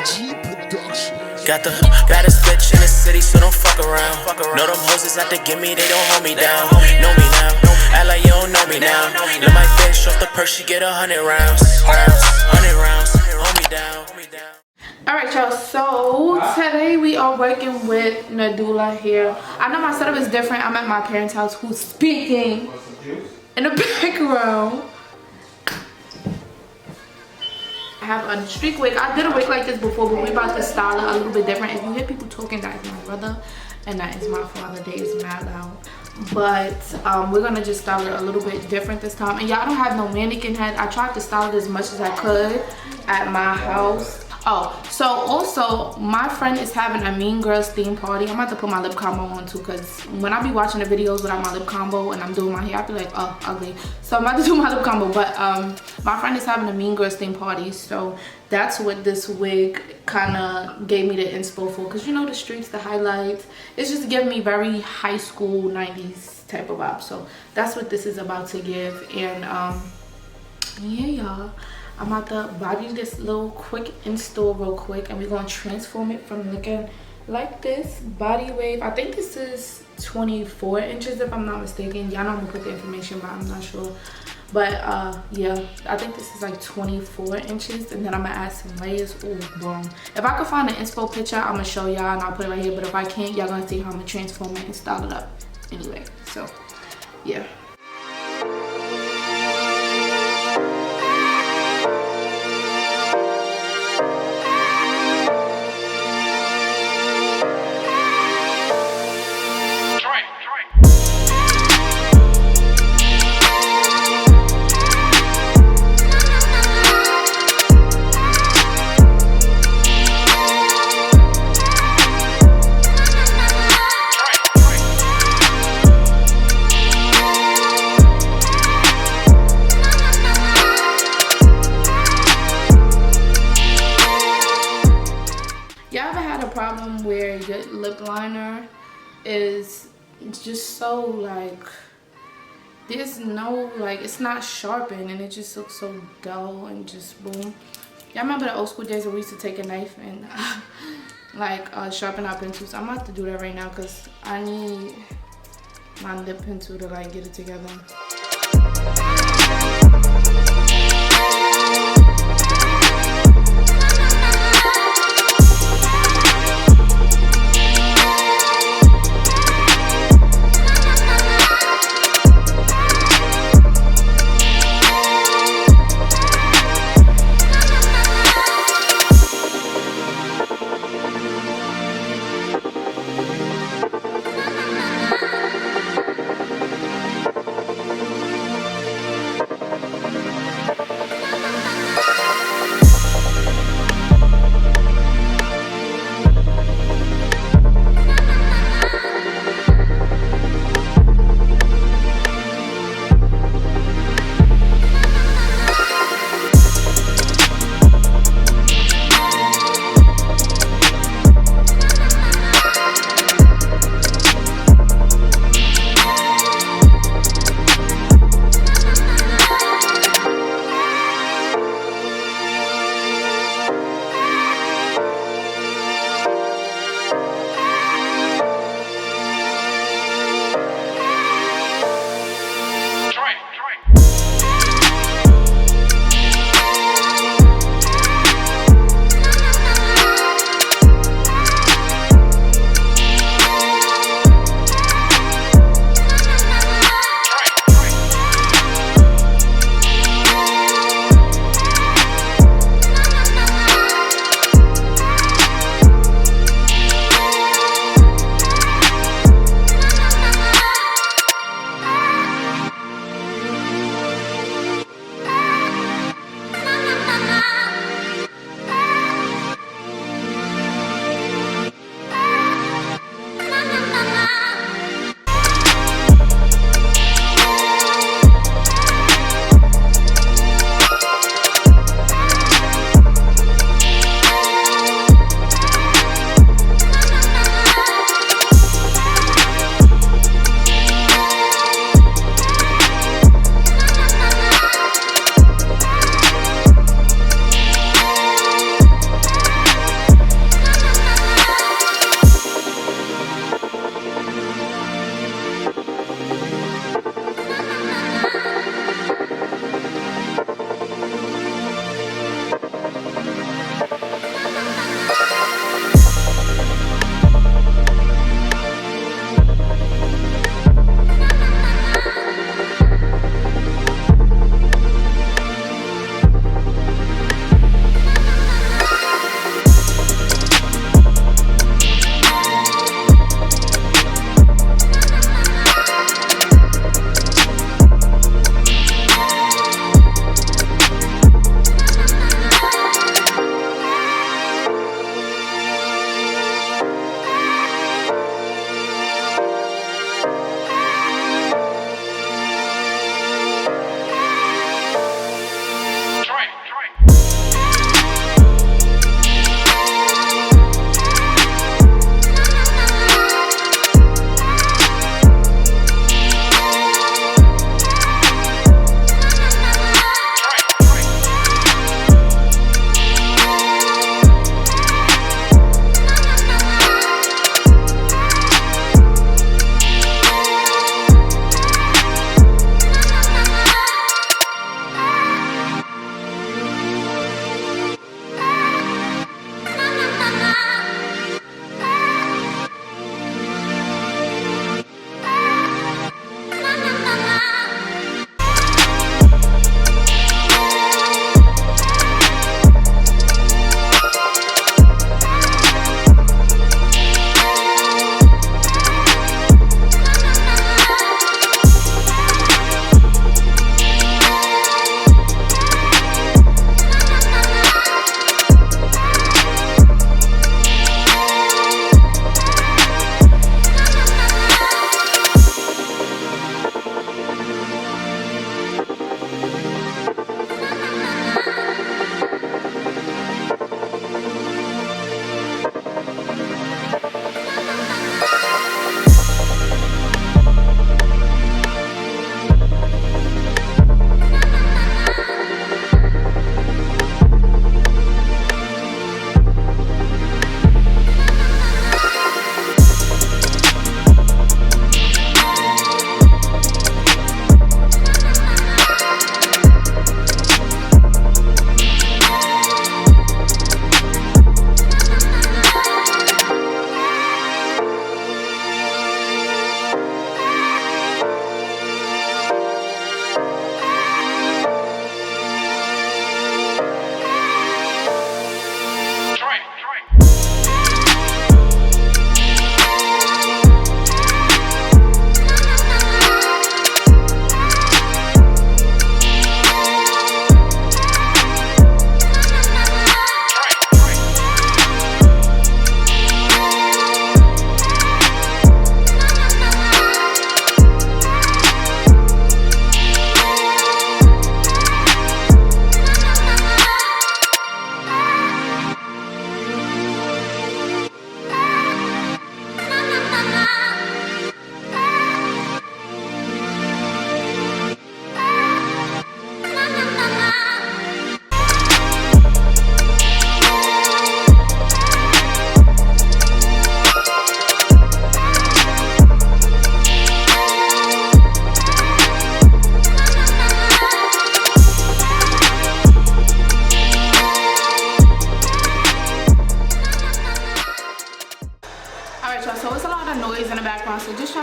Got the baddest bitch in the city, so don't fuck around. Know them hoes is out to get me, they don't hold me down. Know me now, act like you don't know me now. Let my bitch off the purse, she get 100 rounds. 100 rounds, hold me down. Alright y'all, so today we are working with Nadula here. I know my setup is different. I'm at my parents' house, who's speaking in the background. I have a streak wig. I did a wig like this before, but we're about to style it a little bit different. If you hear people talking, that is my brother and that is my father. They is mad loud. But we're gonna just style it a little bit different this time. And y'all don't have no mannequin head. I tried to style it as much as I could at my house. Oh, so also my friend is having a Mean Girls theme party. I'm about to put my lip combo on too, because when I be watching the videos without my lip combo and I'm doing my hair, I feel like, oh, ugly. So I'm about to do my lip combo. But my friend is having a Mean Girls theme party, so that's what this wig kind of gave me the inspo for. Because you know the streets, the highlights, it's just giving me very high school 90s type of vibe. So that's what this is about to give. And yeah, y'all, I'm about to body this little quick install real quick, and we're gonna transform it from looking like this. Body wave, I think this is 24 inches if I'm not mistaken. Y'all know I'm gonna put the information, but I'm not sure. But yeah, I think this is like 24 inches, and then I'm gonna add some layers. Ooh, boom. If I can find an inspo picture, I'm gonna show y'all and I'll put it right here. But if I can't, y'all gonna see how I'm gonna transform it and style it up anyway. So yeah. Problem where your lip liner is just so like, there's no, like, it's not sharpened and it just looks so dull and just boom. Y'all remember the old school days where we used to take a knife and like sharpen our pencils? I'm about to do that right now because I need my lip pencil to like get it together.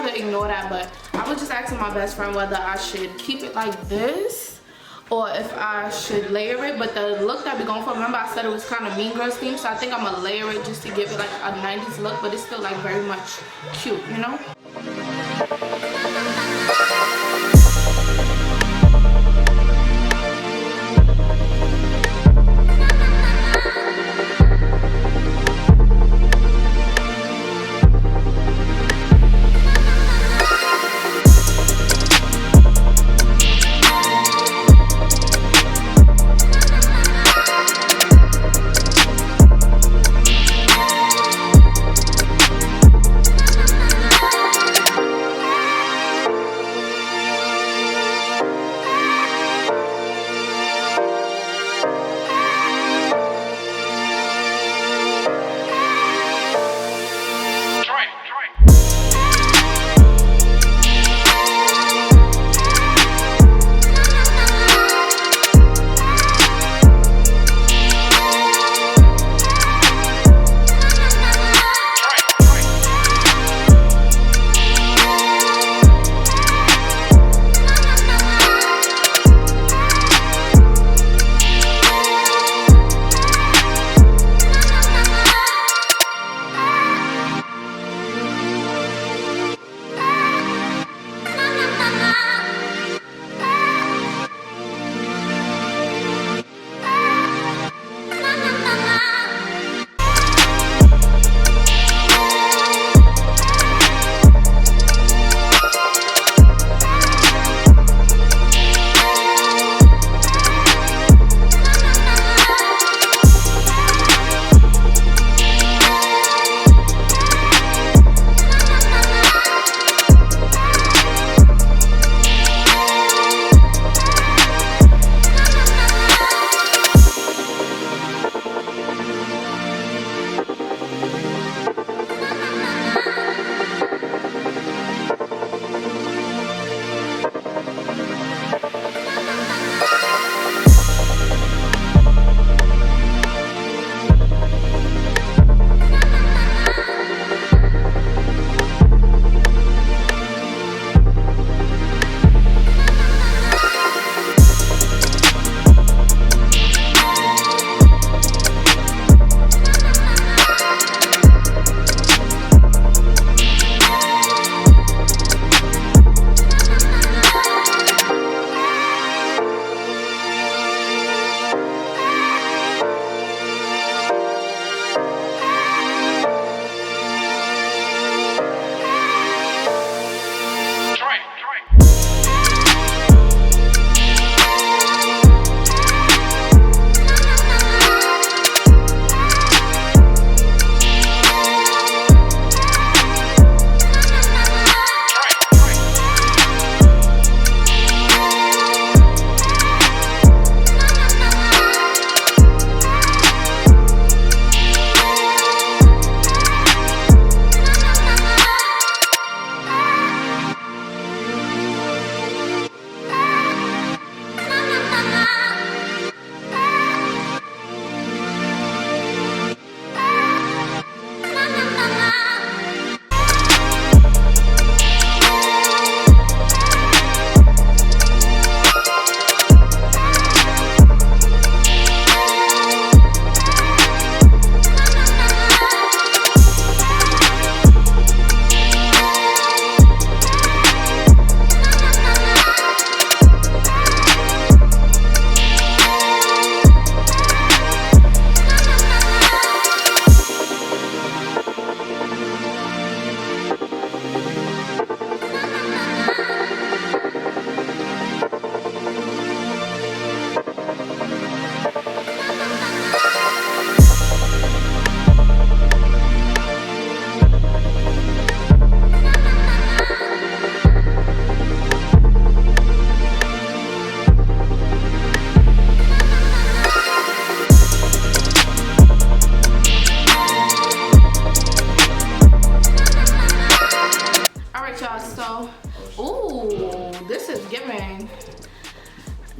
try to ignore that, but I was just asking my best friend whether I should keep it like this or if I should layer it. But the look that we're going for, remember I said it was kind of Mean Girls theme, so I think I'm gonna layer it just to give it like a 90s look, but it's still like very much cute, you know?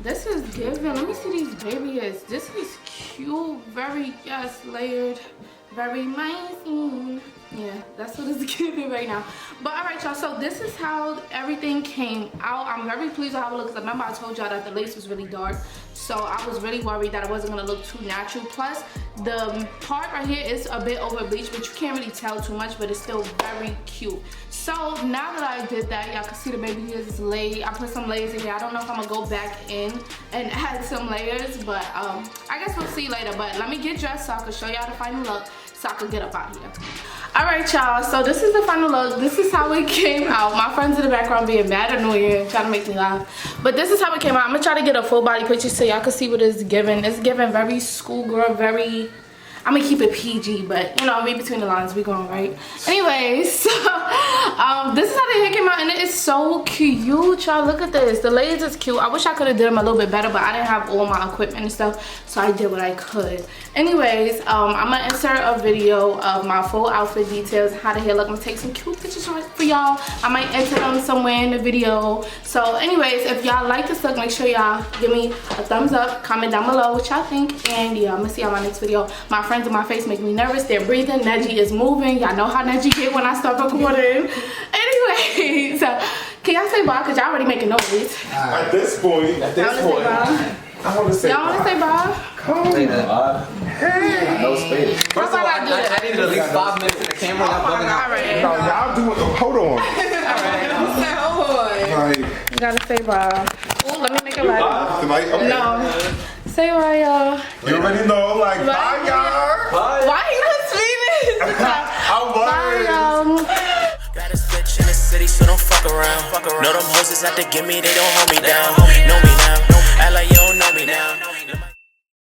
This is giving. Let me see these baby hairs. This is cute. Very, yes, layered. very amazing. Yeah, that's what it's giving right now. But all right, y'all, so this is how everything came out. I'm very pleased with how it looks. Remember I told y'all that the lace was really dark, so I was really worried that it wasn't gonna look too natural. Plus the part right here is a bit over bleached, but you can't really tell too much, but it's still very cute. So now that I did that, y'all can see the baby hairs laid. I put some layers in here. I don't know if I'm gonna go back in and add some layers, but I guess we'll see later. But let me get dressed so I can show y'all the final look, so I could get up out of here. Alright y'all, so this is the final look. This is how it came out. My friends in the background being mad annoying, trying to make me laugh. But this is how it came out. I'm gonna try to get a full body picture so y'all can see what it's giving. It's giving very schoolgirl, very, I'm gonna keep it PG, but you know, read between the lines, we going right. Anyways, so this is how the hair came out, and it is so cute, y'all. Look at this. The layers is cute. I wish I could have did them a little bit better, but I didn't have all my equipment and stuff, so I did what I could. Anyways, I'm gonna insert a video of my full outfit details, how the hair look. I'm gonna take some cute pictures for y'all. I might enter them somewhere in the video. So anyways, if y'all like this look, make sure y'all give me a thumbs up, comment down below what y'all think, and yeah, I'm gonna see y'all in my next video. My friends in my face make me nervous. They're breathing. Neji is moving. Y'all know how Neji get when I start recording. Anyways, can y'all say bye? Cause y'all already making noise. At this point, I want to say y'all want to say bye? Come on. Hey. No space. How about I do it? I needed at least 5 minutes in the camera. Alright. No, y'all do it. Hold on. Alright. You gotta say bye. Ooh, let me make it right. Tonight? Okay. No. Say bye, y'all. You already know, like, bye, y'all. Bye. Why you not speaking? I'm worried. Bye, y'all. Got a bitch in the city, so don't fuck around. Know them hoes is out to get me, they don't hold me down. Know me now, act like you don't know me now.